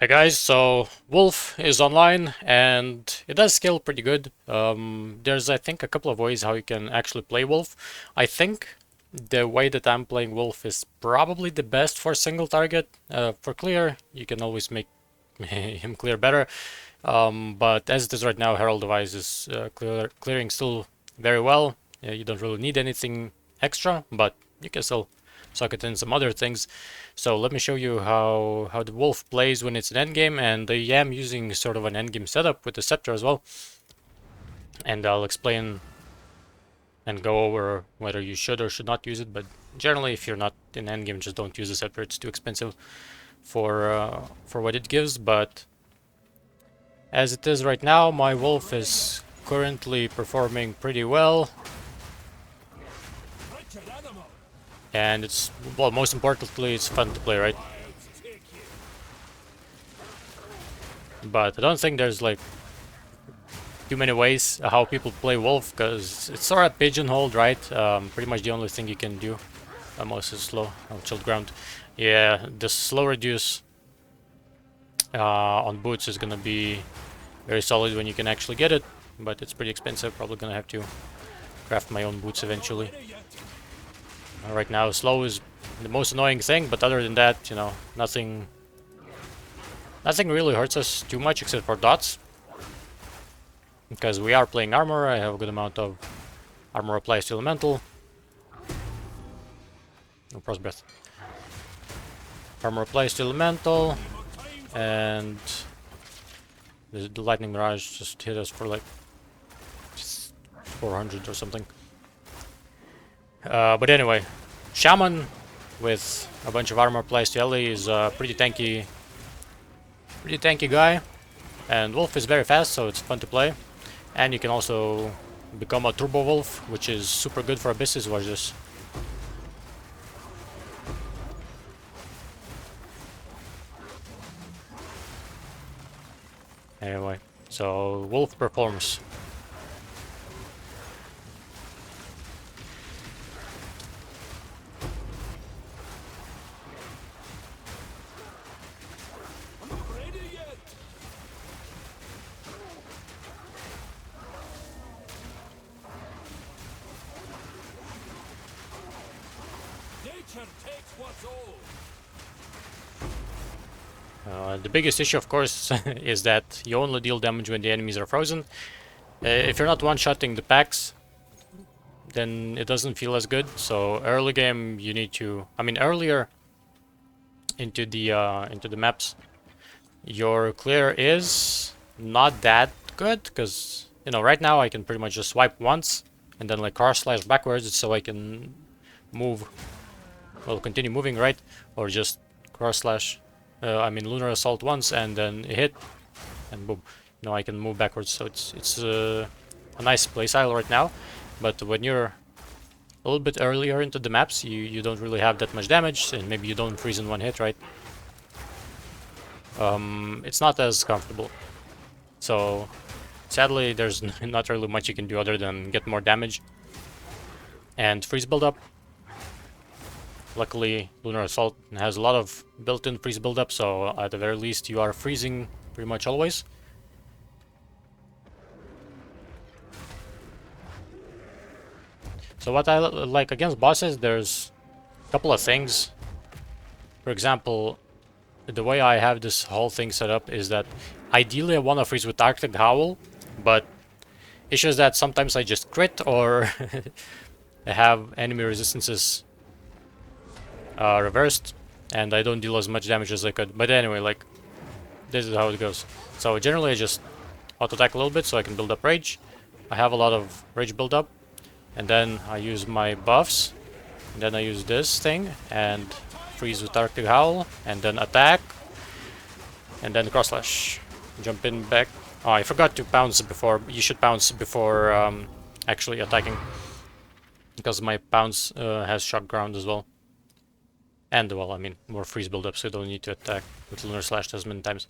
Hey guys, so Wolf is online and it does scale pretty good. There's I think a couple of ways how you can actually play Wolf. I think the way that I'm playing Wolf is probably the best for single target. For clear, you can always make him clear better. But as it is right now, Herald Device is clearing still very well. You don't really need anything extra, but you can still socket in some other things. So let me show you how the wolf plays when it's an endgame, and I am using sort of an endgame setup with the Scepter as well. And I'll explain and go over whether you should or should not use it, but generally if you're not in endgame, just don't use the Scepter. It's too expensive for what it gives, but as it is right now, my wolf is currently performing pretty well. And it's, well, most importantly, it's fun to play, right? But I don't think there's like too many ways how people play wolf, because it's sort of pigeonholed, right? Pretty much the only thing you can do. Almost is slow. Oh, chilled ground. Yeah, the slow reduce on boots is gonna be very solid when you can actually get it, but it's pretty expensive. Probably gonna have to craft my own boots eventually. Right now, slow is the most annoying thing, but other than that, you know, nothing really hurts us too much except for dots. Because we are playing armor, I have a good amount of armor applies to elemental. No frost breath. Armor applies to elemental, and the lightning mirage just hit us for like 400 or something. But anyway, Shaman with a bunch of armor applies to Ellie is a pretty tanky guy, and Wolf is very fast, so it's fun to play. And you can also become a Turbo Wolf, which is super good for Abysses. Watch this. Anyway, so Wolf performs. The biggest issue, of course, is that you only deal damage when the enemies are frozen. If you're not one-shotting the packs, then it doesn't feel as good. So early game, you need to. I mean, earlier into the maps, your clear is not that good because you know right now I can pretty much just swipe once and then like cross slash backwards so I can move. Well, continue moving, right? Or just cross slash. I mean lunar assault once and then hit and boom. You know I can move backwards, so it's a nice playstyle right now. But when you're a little bit earlier into the maps, you don't really have that much damage, and maybe you don't freeze in one hit, right? It's not as comfortable. So sadly, there's not really much you can do other than get more damage and freeze build-up. Luckily, Lunar Assault has a lot of built-in freeze build-up, so at the very least you are freezing pretty much always. So what I like against bosses, there's a couple of things. For example, the way I have this whole thing set up is that ideally I want to freeze with Arctic Howl, but it's just that sometimes I just crit or I have enemy resistances reversed and I don't deal as much damage as I could. But anyway, like, this is how it goes. So generally I just auto-attack a little bit so I can build up rage. I have a lot of rage build up, and then I use my buffs, and then I use this thing and freeze with Arctic Howl, and then attack, and then cross slash. Jump in back. Oh, I forgot to pounce before. You should pounce before actually attacking, because my pounce has shock ground as well. And, well, I mean, more freeze build up, so you don't need to attack with Lunar Slash as many times.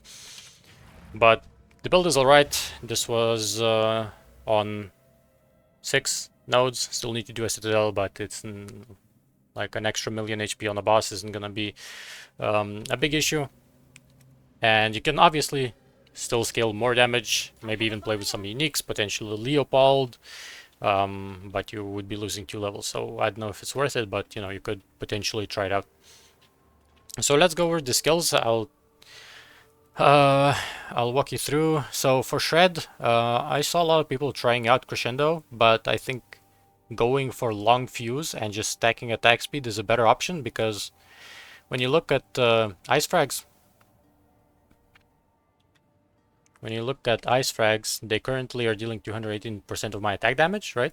But the build is alright. This was on 6 nodes. Still need to do a Citadel, but it's like an extra million HP on a boss isn't gonna be a big issue. And you can obviously still scale more damage, maybe even play with some uniques, potentially Leopold, but you would be losing 2 levels, so I don't know if it's worth it, but you know, you could potentially try it out. So let's go over the skills. I'll walk you through. So for Shred, I saw a lot of people trying out Crescendo, but I think going for long fuse and just stacking attack speed is a better option, because when you look at Ice Frags, they currently are dealing 218% of my attack damage, right?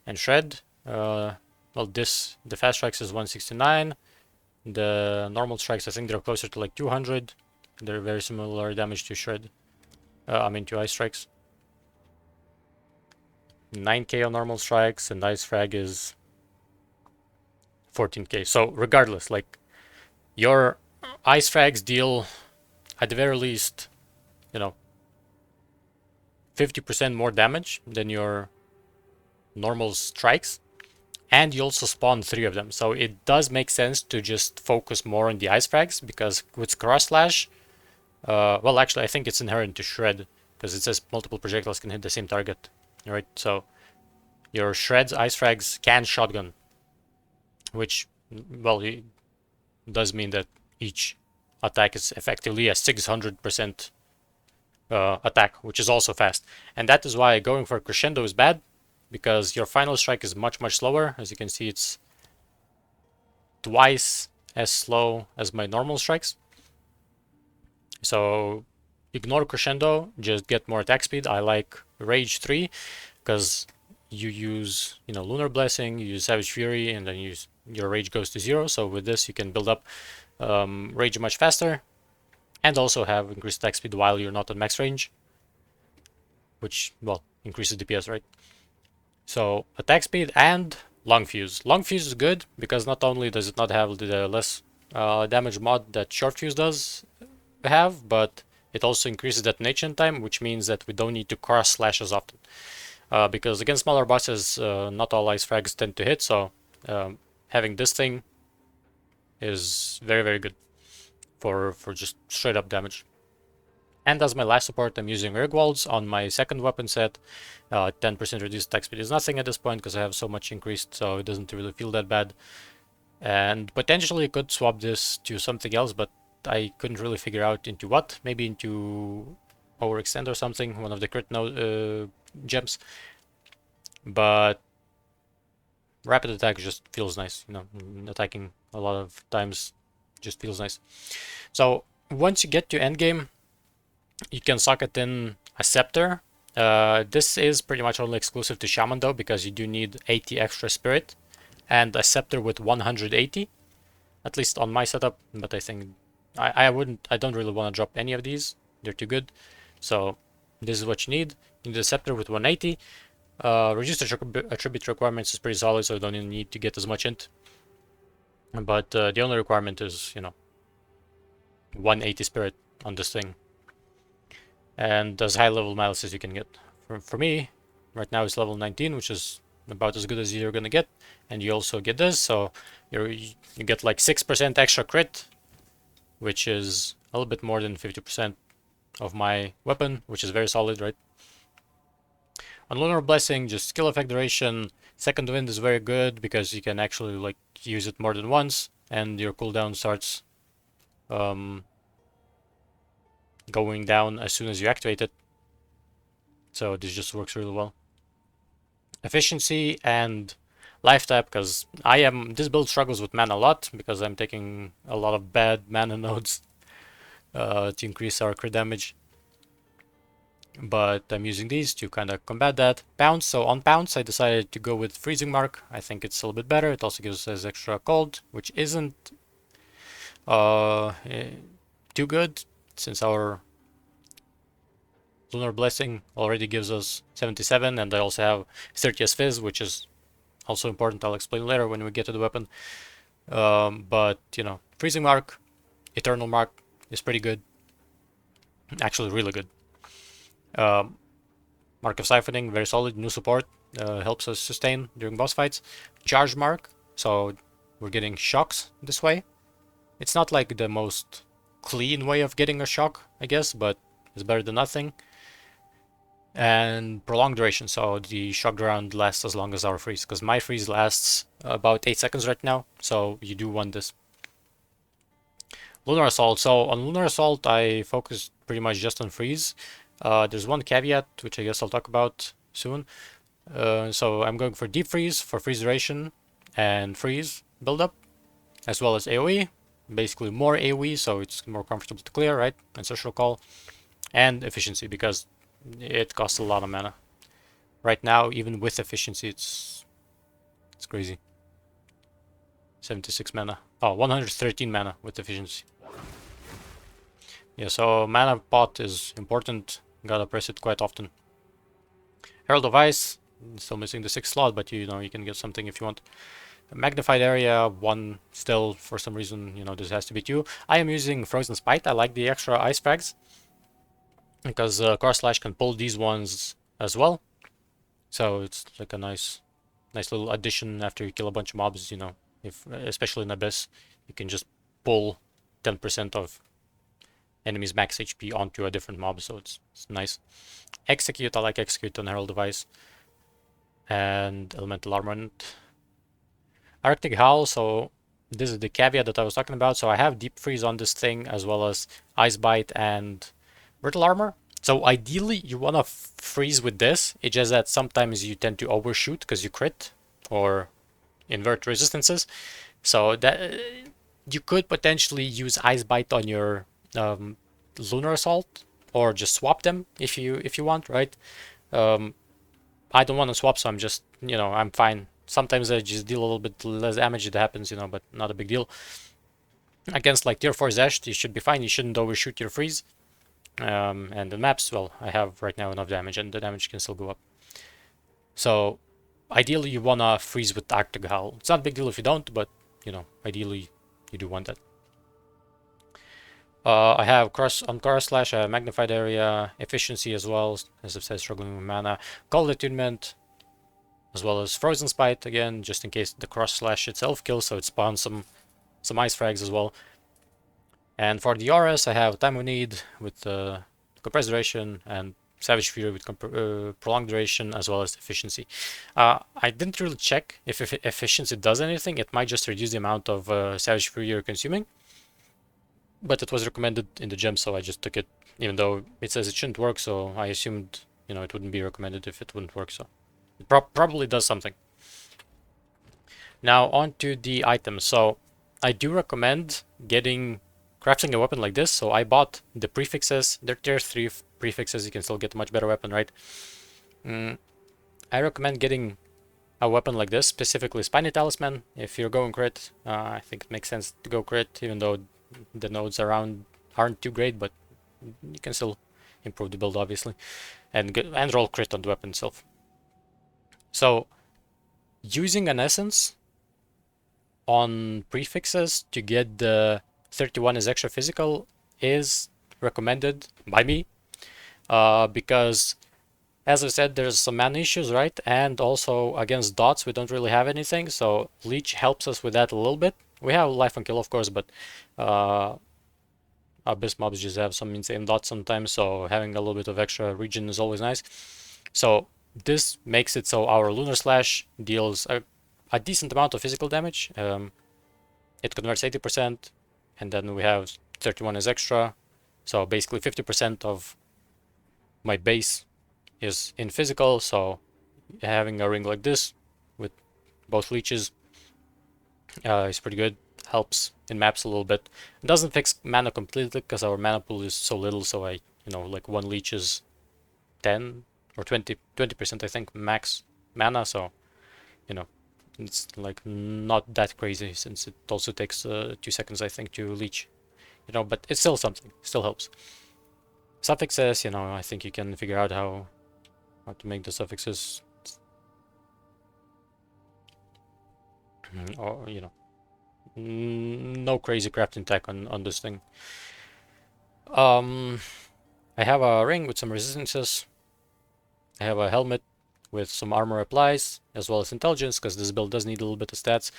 And Shred, well, the fast strikes is 169. The normal strikes, I think they're closer to like 200. They're very similar damage to Shred. To Ice Strikes. 9k on normal strikes, and Ice Frag is 14k. So regardless, like, your Ice Frags deal, at the very least, you know, 50% more damage than your normal strikes, and you also spawn 3 of them. So it does make sense to just focus more on the Ice Frags, because with Cross Slash, well, actually, I think it's inherent to Shred, because it says multiple projectiles can hit the same target, right? So your Shred's Ice Frags can shotgun, which, well, it does mean that each attack is effectively a 600% attack, which is also fast. And that is why going for Crescendo is bad, because your final strike is much, much slower. As you can see, it's twice as slow as my normal strikes. So ignore Crescendo, just get more attack speed. I like Rage 3, because you use, you know, Lunar Blessing, you use Savage Fury, and then your Rage goes to 0. So with this, you can build up Rage much faster, and also have increased attack speed while you're not on max range, which, well, increases DPS, right? So attack speed and long fuse. Long fuse is good, because not only does it not have the less damage mod that short fuse does have, but it also increases detonation time, which means that we don't need to cross slash as often. Because against smaller bosses, not all Ice Frags tend to hit, so having this thing is very, very good for just straight up damage. And as my last support, I'm using Rigwalds on my second weapon set. 10% reduced attack speed is nothing at this point, because I have so much increased, so it doesn't really feel that bad. And potentially could swap this to something else, but I couldn't really figure out into what. Maybe into Overextend or something, one of the crit gems. But rapid attack just feels nice, you know, attacking a lot of times just feels nice. So once you get to endgame, you can socket in a Scepter. This is pretty much only exclusive to Shaman though, because you do need 80 extra spirit, and a Scepter with 180, at least on my setup. But I think I don't really want to drop any of these, they're too good. So this is what you need. You need a Scepter with 180. Reduced attribute requirements is pretty solid, so you don't even need to get as much int. But the only requirement is, you know, 180 spirit on this thing, and as high level malice as you can get. For me, right now it's level 19, which is about as good as you're gonna get, and you also get this, so you get like 6% extra crit, which is a little bit more than 50% of my weapon, which is very solid, right? On Lunar Blessing, just skill effect duration, Second Wind is very good, because you can actually like use it more than once, and your cooldown starts going down as soon as you activate it. So this just works really well. Efficiency and life tap, because this build struggles with mana a lot, because I'm taking a lot of bad mana nodes to increase our crit damage. But I'm using these to kind of combat that. Pounce, so on Pounce I decided to go with Freezing Mark. I think it's a little bit better. It also gives us extra cold, which isn't too good, since our Lunar Blessing already gives us 77, and I also have 30th Fizz, which is also important. I'll explain later when we get to the weapon. But, you know, Freezing Mark, Eternal Mark is pretty good. Actually, really good. Mark of Siphoning, very solid. New support, helps us sustain during boss fights. Charge Mark, so we're getting shocks this way. It's not like the most clean way of getting a shock, I guess, but it's better than nothing. And prolonged duration, so the shock round lasts as long as our freeze, because my freeze lasts about 8 seconds right now, so you do want this. Lunar Assault, so on Lunar Assault I focused pretty much just on freeze. There's one caveat, which I guess I'll talk about soon. So I'm going for deep freeze, for freeze duration, and freeze buildup, as well as AoE. Basically more AoE, so it's more comfortable to clear, right? Ancestral Call. And efficiency, because it costs a lot of mana. Right now, even with efficiency, it's crazy. 76 mana. Oh, 113 mana with efficiency. Yeah, so mana pot is important. Gotta press it quite often. Herald of Ice, still missing the 6th slot, but you know, you can get something if you want. Magnified Area, 1 still, for some reason, you know, this has to be 2. I am using Frozen Spite. I like the extra ice frags, because Cross Slash can pull these ones as well. So it's like a nice little addition after you kill a bunch of mobs, you know, if especially in Abyss, you can just pull 10% of enemy's max HP onto a different mob, so it's nice. Execute, I like Execute on Herald Device. And Elemental Armament. Arctic Howl, so this is the caveat that I was talking about. So I have Deep Freeze on this thing, as well as Ice Bite and Brittle Armor. So ideally you want to freeze with this, it's just that sometimes you tend to overshoot because you crit or invert resistances. So that you could potentially use Ice Bite on your Lunar Assault, or just swap them if you want, right? I don't want to swap, so I'm just, you know, I'm fine. Sometimes I just deal a little bit less damage, it happens, you know, but not a big deal. Against like tier 4 Zesht, you should be fine, you shouldn't overshoot your freeze. And the maps, well, I have right now enough damage, and the damage can still go up. So ideally you wanna freeze with Arctic Howl. It's not a big deal if you don't, but you know, ideally you do want that. I have Cross Slash, Magnified Area, Efficiency as well, as I've said, struggling with mana, Cold Attunement, as well as Frozen Spite, again, just in case the Cross Slash itself kills, so it spawns some Ice Frags as well. And for the RS, I have Time of Need with Compressed Duration, and Savage Fury with Prolonged Duration, as well as Efficiency. I didn't really check if Efficiency does anything. It might just reduce the amount of Savage Fury you're consuming, but it was recommended in the gem, so I just took it, even though it says it shouldn't work, so I assumed, you know, it wouldn't be recommended if it wouldn't work, so it probably does something. Now on to the items. So I do recommend crafting a weapon like this. So I bought the prefixes. There are 3 prefixes, you can still get a much better weapon, right? I recommend getting a weapon like this, specifically Spiny Talisman. If you're going crit, I think it makes sense to go crit, even though the nodes around aren't too great, but you can still improve the build, obviously, and roll crit on the weapon itself. So using an essence on prefixes to get the 31 as extra physical is recommended by me, because as I said, there's some mana issues, right? And also against dots we don't really have anything, so Leech helps us with that a little bit. We have Life on Kill, of course, but Abyss mobs just have some insane dots sometimes, so having a little bit of extra regen is always nice. So this makes it so our Lunar Slash deals a decent amount of physical damage. It converts 80%, and then we have 31 as extra. So basically 50% of my base is in physical, so having a ring like this with both leeches is pretty good. Helps in maps a little bit. It doesn't fix mana completely because our mana pool is so little, so I, you know, like 1 leech is 10 or 20% I think max mana, so you know, it's like not that crazy, since it also takes 2 seconds I think to leech, you know, but it's still something, still helps. Suffixes, you know, I think you can figure out how to make the suffixes, or you know, no crazy crafting tech on this thing. I have a ring with some resistances. I have a helmet with some armor applies, as well as intelligence, because this build does need a little bit of stats,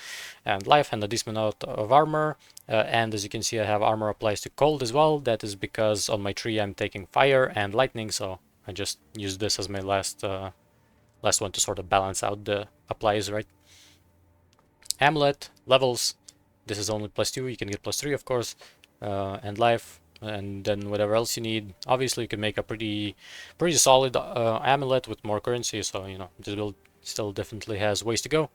and life, and a decent amount of armor. And as you can see, I have armor applies to cold as well. That is because on my tree I'm taking fire and lightning, so I just use this as my last one to sort of balance out the applies, right? Amulet, levels, this is only +2, you can get +3 of course, and life, and then whatever else you need. Obviously you can make a pretty solid amulet with more currency, so you know, this build still definitely has ways to go.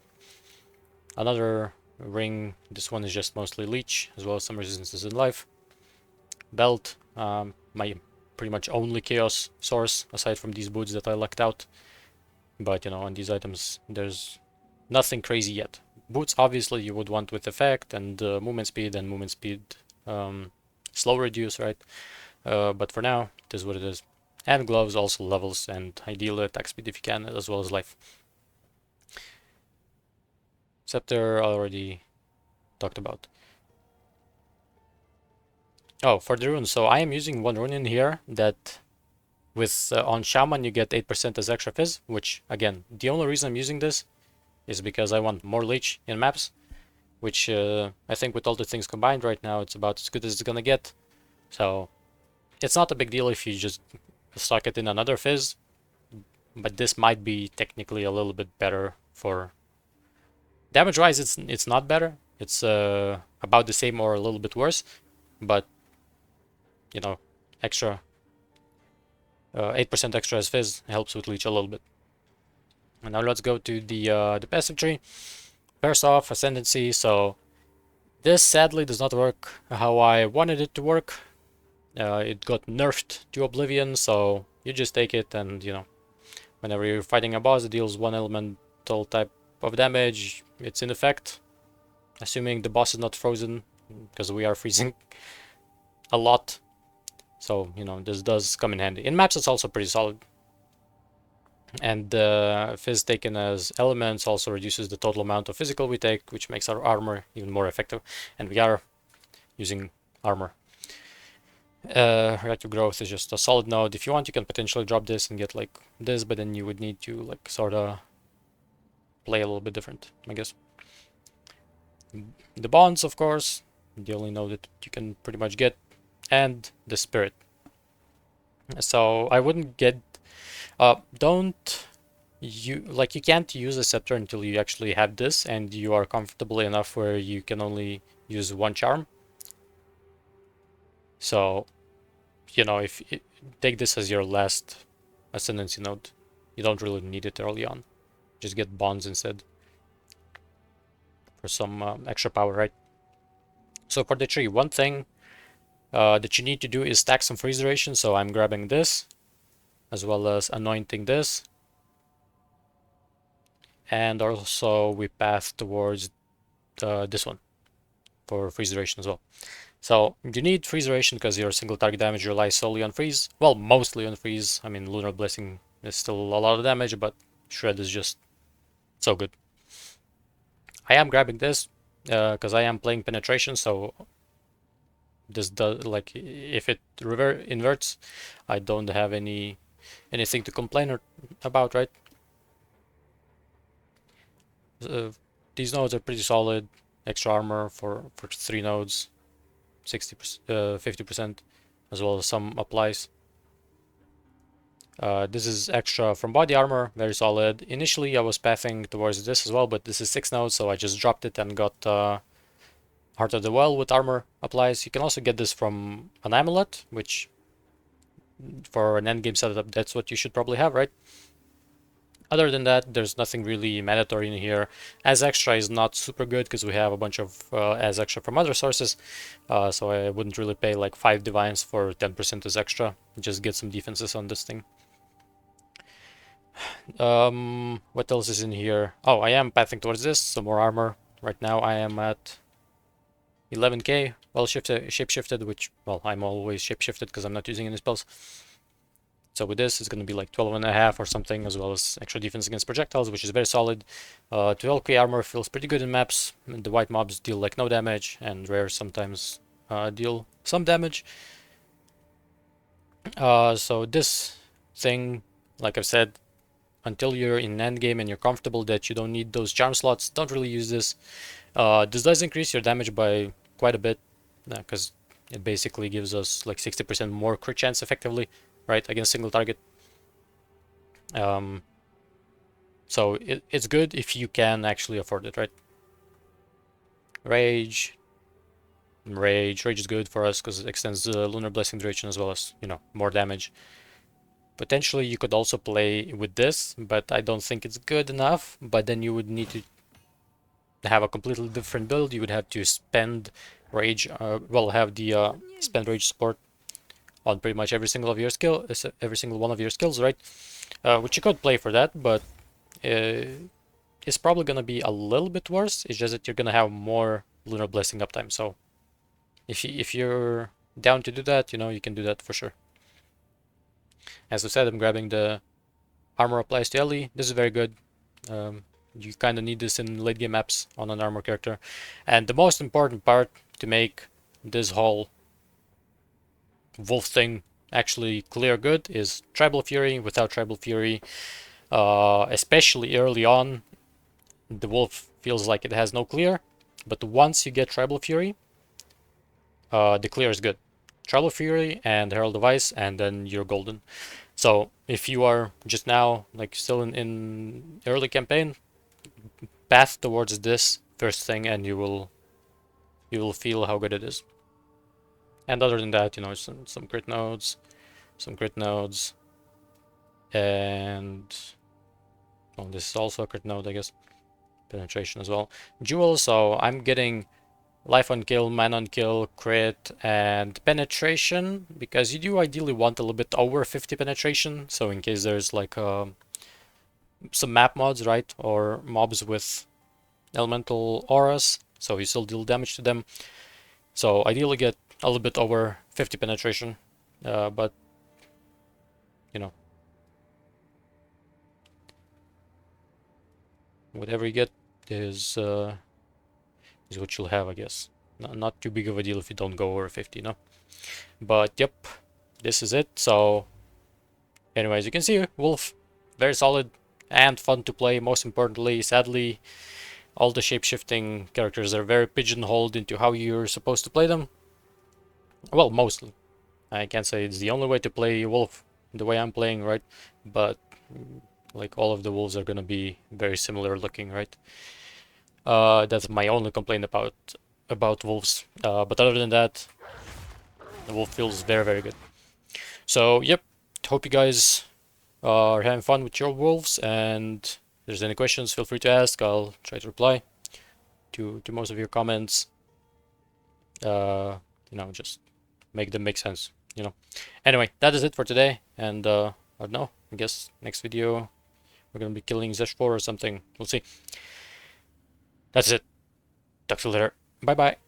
Another ring, this one is just mostly leech, as well as some resistances in life. Belt, my pretty much only chaos source, aside from these boots that I lucked out. But you know, on these items, there's nothing crazy yet. Boots, obviously, you would want with effect and movement speed, slow reduce, right? But for now, it is what it is. And gloves, also levels, and ideally attack speed if you can, as well as life. Scepter, already talked about. Oh, for the runes, so I am using one rune in here that with on Shaman you get 8% as extra fizz, which again, the only reason I'm using this is because I want more leech in maps, which I think with all the things combined right now, it's about as good as it's gonna get. So it's not a big deal if you just stock it in another fizz, but this might be technically a little bit better for damage-wise. It's not better. It's about the same or a little bit worse, but you know, extra 8% extra as fizz helps with leech a little bit. And now let's go to the passive tree. First off, ascendancy. So this sadly does not work how I wanted it to work. It got nerfed to oblivion, so you just take it, and you know, whenever you're fighting a boss, it deals one elemental type of damage. It's in effect, assuming the boss is not frozen, because we are freezing a lot. So you know, this does come in handy. In maps, it's also pretty solid. And fizz taken as elements also reduces the total amount of physical we take, which makes our armor even more effective. And we are using armor. Reactive growth is just a solid node. If you want, you can potentially drop this and get like this, but then you would need to like sort of play a little bit different, I guess. The bonds, of course, the only node that you can pretty much get, and the spirit. So I wouldn't get don't you can't use a scepter until you actually have this and you are comfortable enough where you can only use one charm. So you know, if take this as your last ascendancy node, you don't really need it early on. Just get bonds instead for some extra power, right? So for the tree, one thing that you need to do is stack some freeze duration. So I'm grabbing this as well as anointing this, and also we path towards this one for freeze duration as well. So you need freeze duration because your single target damage relies solely on freeze. Well, mostly on freeze. I mean, Lunar Blessing is still a lot of damage, but Shred is just so good. I am grabbing this because I am playing penetration, so this does, like, if it inverts, I don't have anything to complain about, right? These nodes are pretty solid. Extra armor for 3 nodes, 60%, 50%, as well as some applies. This is extra from body armor, very solid. Initially I was pathing towards this as well, but this is 6 nodes, so I just dropped it and got Heart of the Well with armor applies. You can also get this from an amulet, which for an endgame setup, that's what you should probably have, right? Other than that, there's nothing really mandatory in here. As extra is not super good because we have a bunch of as extra from other sources, so I wouldn't really pay like 5 divines for 10% as extra. Just get some defenses on this thing. What else is in here? Oh, I am pathing towards this, some more armor. Right now I am at 11k, well shape-shifted, which, well, I'm always shape-shifted because I'm not using any spells. So with this, it's going to be like 12.5 or something, as well as extra defense against projectiles, which is very solid. 12k armor feels pretty good in maps. The white mobs deal like no damage, and rare sometimes deal some damage. So this thing, like I've said, until you're in endgame and you're comfortable that you don't need those charm slots, don't really use this. This does increase your damage by quite a bit, because it basically gives us like 60% more crit chance effectively, right, against single target. So it's good if you can actually afford it, right? Rage. Rage is good for us because it extends the Lunar Blessing duration as well as, more damage. Potentially you could also play with this, but I don't think it's good enough. But then you would need to have a completely different build. You would have to spend Rage, have the spend Rage support on pretty much every single one of your skills, right? Which you could play for that, but it's probably gonna be a little bit worse. It's just that you're gonna have more Lunar Blessing uptime. So if you're down to do that, you can do that for sure. As I said, I'm grabbing the armor applies to Ellie. This is very good. You kind of need this in late game maps on an armor character. And the most important part to make this whole wolf thing actually clear good is Tribal Fury. Without Tribal Fury, especially early on, the wolf feels like it has no clear. But once you get Tribal Fury, the clear is good. Tribal Fury and Herald of Ice, and then you're golden. So if you are just now like still in early campaign, path towards this first thing, and you will feel how good it is. And other than that, some crit nodes, and well, this is also a crit node, I guess. Penetration as well. Jewel, so I'm getting life on kill, man on kill, crit, and penetration, because you do ideally want a little bit over 50 penetration, so in case there's like some map mods, right, or mobs with elemental auras, so you still deal damage to them. So ideally get a little bit over 50 penetration, but whatever you get is what you'll have, I guess. Not too big of a deal if you don't go over 50, no? But yep, this is it. So anyways, you can see Wolf, very solid and fun to play. Most importantly, sadly, all the shape-shifting characters are very pigeonholed into how you're supposed to play them. Well, mostly. I can't say it's the only way to play Wolf the way I'm playing, right? But like all of the wolves are gonna be very similar looking, right? That's my only complaint about wolves. But other than that, the wolf feels very, very good. So yep, hope you guys are having fun with your wolves, and if there's any questions, feel free to ask. I'll try to reply to most of your comments. Just make them make sense. Anyway, that is it for today, and I don't know. I guess next video we're gonna be killing Zesh 4 or something. We'll see. That's it. Talk to you later. Bye bye.